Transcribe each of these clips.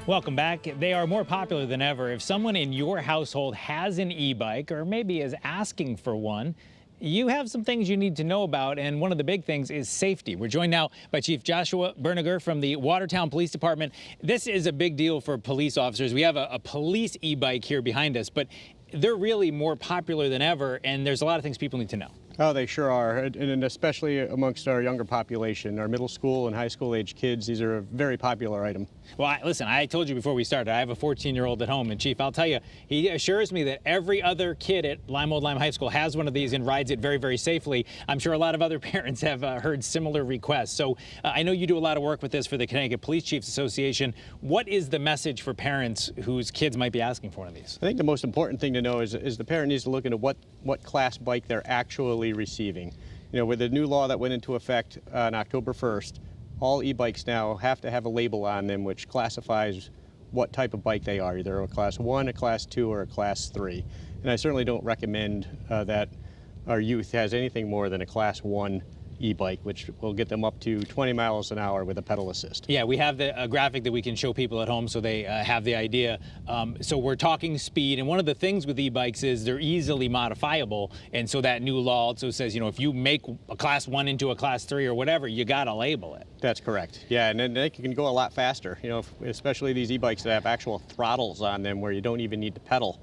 Welcome back. They are more popular than ever. If someone in your household has an e-bike or maybe is asking for one, you have some things you need to know about, and one of the big things is safety. We're joined now by Chief Joshua Bernegger from the Watertown Police Department. This is a big deal for police officers. We have a police e-bike here behind us, but they're really more popular than ever, and there's a lot of things people need to know. Oh, they sure are, and especially amongst our younger population, our middle school and high school age kids. These are a very popular item. Well, listen, I told you before we started, I have a 14-year-old at home, and Chief, I'll tell you, he assures me that every other kid at Old Lyme High School has one of these and rides it very, very safely. I'm sure a lot of other parents have heard similar requests. So I know you do a lot of work with this for the Connecticut Police Chiefs Association. What is the message for parents whose kids might be asking for one of these? I think the most important thing to know is the parent needs to look into what class bike they're actually receiving. You know, with the new law that went into effect on October 1st, all e-bikes now have to have a label on them which classifies what type of bike they are, either a class 1, a class 2, or a class 3. And I certainly don't recommend that our youth has anything more than a class 1 e-bike, which will get them up to 20 miles an hour with a pedal assist. Yeah, we have the graphic that we can show people at home so they have the idea. So we're talking speed, and one of the things with e-bikes is they're easily modifiable, and so that new law also says, you know, if you make a class 1 into a class 3 or whatever, you gotta label it. That's correct. Yeah, and then they can go a lot faster, you know, especially these e-bikes that have actual throttles on them where you don't even need to pedal.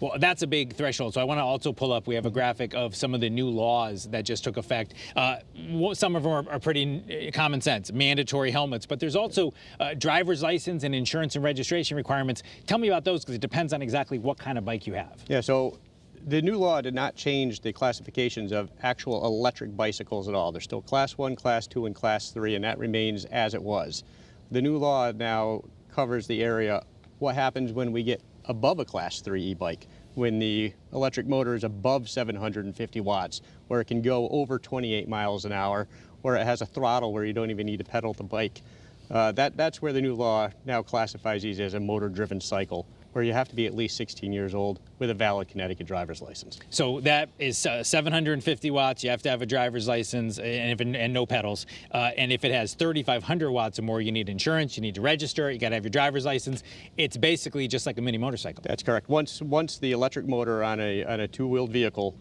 Well, that's a big threshold. So I want to also pull up, we have a graphic of some of the new laws that just took effect. Some of them are pretty common sense, mandatory helmets, but there's also driver's license and insurance and registration requirements. Tell me about those, because it depends on exactly what kind of bike you have. Yeah, so the new law did not change the classifications of actual electric bicycles at all. They're still class 1, class 2, and class 3, and that remains as it was. The new law now covers the area, what happens when we get above a class 3 e-bike, when the electric motor is above 750 watts, where it can go over 28 miles an hour, where it has a throttle where you don't even need to pedal the bike. That's where the new law now classifies these as a motor-driven cycle, where you have to be at least 16 years old with a valid Connecticut driver's license. So that is 750 watts. You have to have a driver's license and no pedals. And if it has 3,500 watts or more, you need insurance, you need to register, you got to have your driver's license. It's basically just like a mini motorcycle. That's correct. Once the electric motor on a two-wheeled vehicle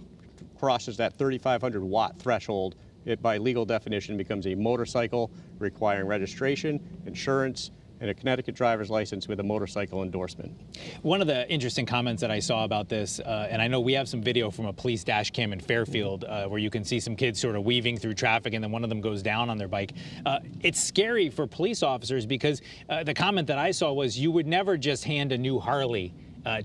crosses that 3,500 watt threshold, it by legal definition becomes a motorcycle requiring registration, insurance, and a Connecticut driver's license with a motorcycle endorsement. One of the interesting comments that I saw about this, and I know we have some video from a police dash cam in Fairfield where you can see some kids sort of weaving through traffic, and then one of them goes down on their bike. It's scary for police officers because the comment that I saw was you would never just hand a new Harley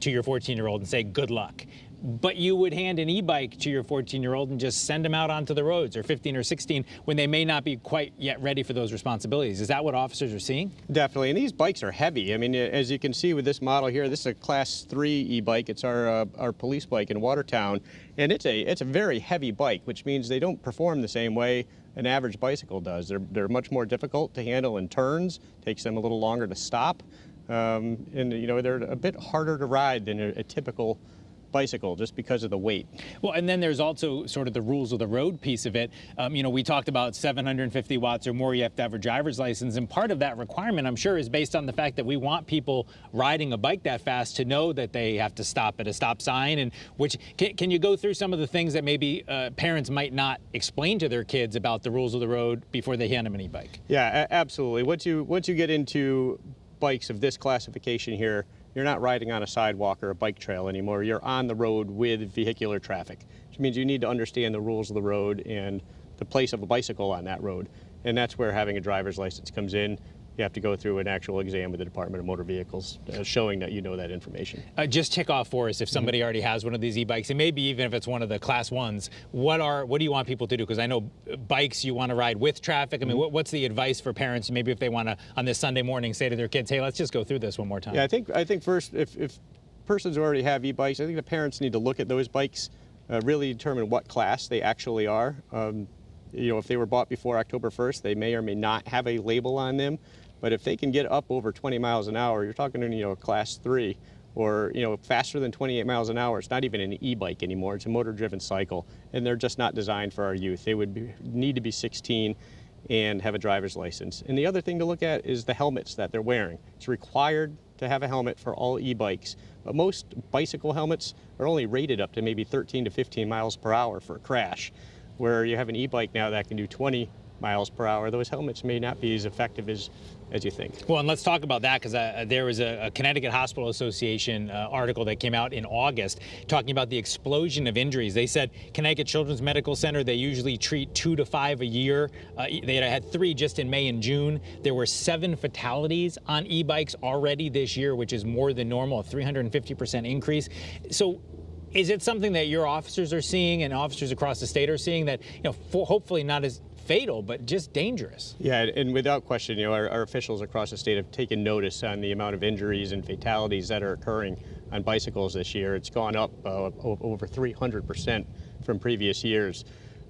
to your 14-year-old and say good luck. But you would hand an e-bike to your 14-year-old and just send them out onto the roads, or 15 or 16, when they may not be quite yet ready for those responsibilities. Is that what officers are seeing? Definitely, and these bikes are heavy. I mean, as you can see with this model here, this is a Class 3 e-bike. It's our police bike in Watertown, and it's a very heavy bike, which means they don't perform the same way an average bicycle does. They're much more difficult to handle in turns, takes them a little longer to stop, and you know, they're a bit harder to ride than a typical bicycle just because of the weight. Well, and then there's also sort of the rules of the road piece of it. You know, we talked about 750 watts or more, you have to have a driver's license, and part of that requirement, I'm sure, is based on the fact that we want people riding a bike that fast to know that they have to stop at a stop sign. And which can you go through some of the things that maybe parents might not explain to their kids about the rules of the road before they hand them an e-bike? Yeah, absolutely. Once you get into bikes of this classification here, you're not riding on a sidewalk or a bike trail anymore. You're on the road with vehicular traffic, which means you need to understand the rules of the road and the place of a bicycle on that road. And that's where having a driver's license comes in. You have to go through an actual exam with the Department of Motor Vehicles showing that you know that information. Just tick off for us if somebody already has one of these e-bikes, and maybe even if it's one of the class 1s, what do you want people to do? Because I know bikes you want to ride with traffic. I mean, what's the advice for parents, maybe if they want to, on this Sunday morning, say to their kids, hey, let's just go through this one more time? Yeah, I think first, if persons already have e-bikes, I think the parents need to look at those bikes, really determine what class they actually are. You know, if they were bought before October 1st, they may or may not have a label on them. But if they can get up over 20 miles an hour, you're talking, you know, class 3, or, you know, faster than 28 miles an hour. It's not even an e-bike anymore. It's a motor-driven cycle, and they're just not designed for our youth. They would need to be 16 and have a driver's license. And the other thing to look at is the helmets that they're wearing. It's required to have a helmet for all e-bikes, but most bicycle helmets are only rated up to maybe 13 to 15 miles per hour for a crash, where you have an e-bike now that can do 20 miles per hour. Those helmets may not be as effective as you think. Well, and let's talk about that, because there was a Connecticut Hospital Association article that came out in August talking about the explosion of injuries. They said Connecticut Children's Medical Center, they usually treat 2 to 5 a year. They had 3 just in May and June. There were 7 fatalities on e-bikes already this year, which is more than normal, a 350% increase. So is it something that your officers are seeing and officers across the state are seeing that, hopefully not as fatal, but just dangerous? Yeah, and without question, our officials across the state have taken notice on the amount of injuries and fatalities that are occurring on bicycles this year. It's gone up over 300% from previous years.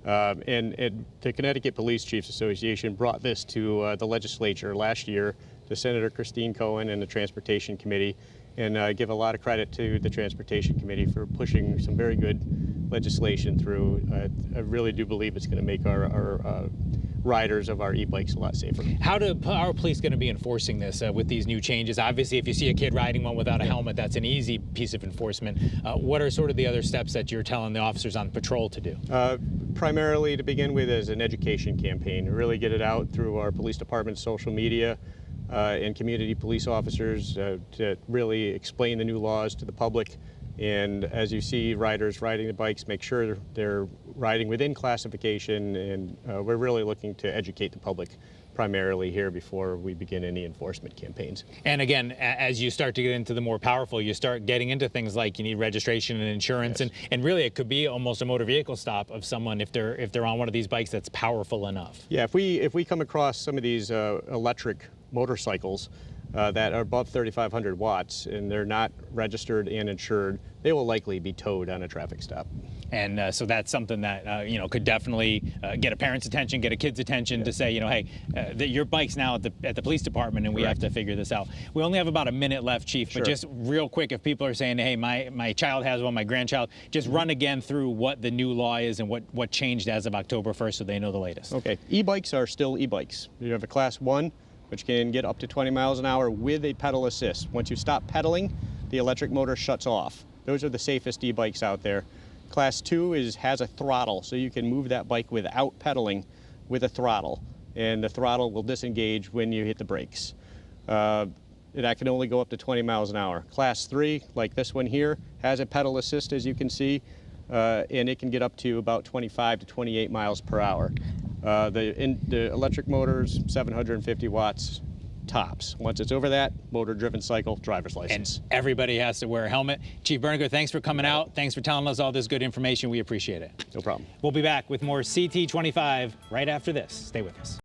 And the Connecticut Police Chiefs Association brought this to the legislature last year, to Senator Christine Cohen and the Transportation Committee, and give a lot of credit to the Transportation Committee for pushing some very good legislation through. I really do believe it's going to make our riders of our e-bikes a lot safer. How are police going to be enforcing this with these new changes? Obviously, if you see a kid riding one without a helmet, that's an easy piece of enforcement. What are sort of the other steps that you're telling the officers on patrol to do? Primarily, to begin with, is an education campaign. Really get it out through our police department's social media and community police officers to really explain the new laws to the public. And as you see riders riding the bikes, make sure they're riding within classification, and we're really looking to educate the public primarily here before we begin any enforcement campaigns. And again, as you start to get into the more powerful, you start getting into things like you need registration and insurance, yes. and really it could be almost a motor vehicle stop of someone if they're on one of these bikes that's powerful enough. Yeah, if we come across some of these electric motorcycles that are above 3,500 watts and they're not registered and insured, they will likely be towed on a traffic stop. And so that's something that could definitely get a parent's attention, get a kid's attention, yeah, to say, hey, your bike's now at the police department, and we Correct. have to figure this out. We only have about a minute left, Chief, Sure. but just real quick, if people are saying, hey, my child has one, my grandchild, just run again through what the new law is and what changed as of October 1st so they know the latest. Okay, e-bikes are still e-bikes. You have a class 1, which can get up to 20 miles an hour with a pedal assist. Once you stop pedaling, the electric motor shuts off. Those are the safest e-bikes out there. Class 2 has a throttle, so you can move that bike without pedaling with a throttle, and the throttle will disengage when you hit the brakes. That can only go up to 20 miles an hour. Class 3, like this one here, has a pedal assist, as you can see, and it can get up to about 25 to 28 miles per hour. The electric motor's 750 watts tops. Once it's over that, motor-driven cycle, driver's license. And everybody has to wear a helmet. Chief Bernegger, thanks for coming out. Thanks for telling us all this good information. We appreciate it. No problem. We'll be back with more CT25 right after this. Stay with us.